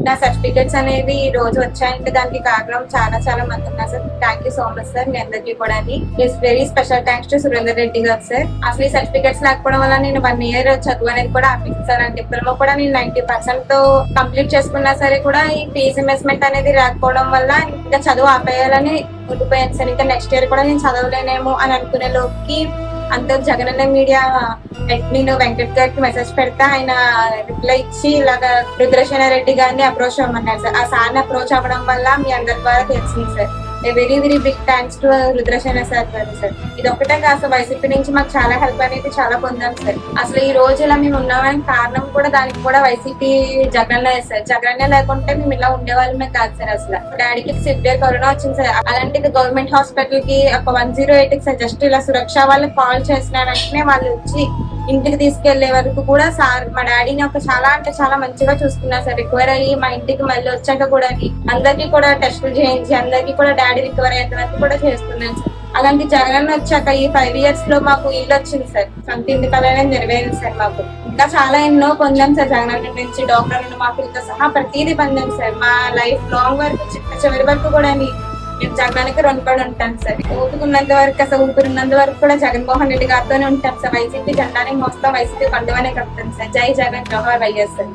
నా సర్టిఫికెట్స్ అనేవి ఈ రోజు వచ్చాయంటే దానికి కారణం చాలా చాలా మంది ఉన్నారు sir. Thank you so much sir. మీ అందరికీ కూడా very special thanks to Surender Reddy గారు సార్. అసలు ఈ సర్టిఫికెట్స్ లేకపోవడం వల్ల నేను 1 year చదువు అనేది కూడా ఆపించాను. డిప్లొమా కూడా నేను 90% తో కంప్లీట్ చేసుకున్నా సరే కూడా ఈ ఫీజు ఇన్వెస్ట్మెంట్ అనేది రాకపోవడం వల్ల ఇంకా చదువు ఆపేయాలని ఉండిపోయాను సార్. ఇంకా నెక్స్ట్ ఇయర్ కూడా నేను చదవలేనేమో అని అనుకునే లోపుకి అంత జగనన్న మీడియా అడ్మిన్ వెంకట్ గారికి మెసేజ్ పెడతా ఆయన రిప్లై ఇచ్చి ఇలాగా రుద్రసేన రెడ్డి గారిని అప్రోచ్ అవ్వమన్నారు సార్. ఆ సార్ని అప్రోచ్ అవ్వడం వల్ల మీ అందరి ద్వారా తెలిసింది sir. Very very big thanks to Rudrasena sir garu sir. ఇది ఒకటే కాదు, వైసీపీ నుంచి మాకు చాలా హెల్ప్ అనేది చాలా పొందాం సార్. అసలు ఈ రోజు ఇలా మేము ఉన్నామని కారణం కూడా దానికి కూడా వైసీపీ జగన్ సార్. జగన్ లేకుంటే మేము ఇలా ఉండేవాళ్ళమే కాదు సార్. అసలు డాడీకి సివియర్ కరోనా వచ్చింది సార్. అలాంటిది గవర్నమెంట్ హాస్పిటల్ కి ఒక 108 సార్ జస్ట్ ఇలా సురక్ష వాళ్ళకి కాల్ చేసిన వెంటనే వాళ్ళు వచ్చి ఇంటికి తీసుకెళ్లే వరకు కూడా సార్ మా డాడీని ఒక చాలా అంటే చాలా మంచిగా చూసుకున్నారు సార్. రికవర్ అయ్యి మా ఇంటికి మళ్ళీ వచ్చాక కూడా అందరికీ కూడా టెస్టులు చేయించి అందరికీ కూడా డాడీ రికవర్ అయ్యేంత వరకు కూడా చేస్తున్నాను సార్. అలాంటి జగన్ వచ్చాక ఈ 5 years లో మాకు ఇల్లు వచ్చింది సార్. సొంత ఇంటి కళ అనేది నెరవేరింది సార్. మాకు ఇంకా చాలా ఎన్నో పొందాం సార్. జగన్ నుంచి డాక్టర్ నుండి మాకు సహా ప్రతిదీ పొందాం సార్. మా లైఫ్ లాంగ్ వరకు చివరి వరకు కూడా నేను జగనానికి రుణపడి ఉంటాను సార్. ఊపుకున్నంత వరకు అసలు ఊపిరిన్నంత వరకు కూడా జగన్మోహన్ రెడ్డి గారితోనే ఉంటాను సార్. వైసీపీ జెండాని మోస్తాం, వైసీపీ కండువానే కడతాను సార్. జై జగన్, జవహర్ వైఎస్ సార్.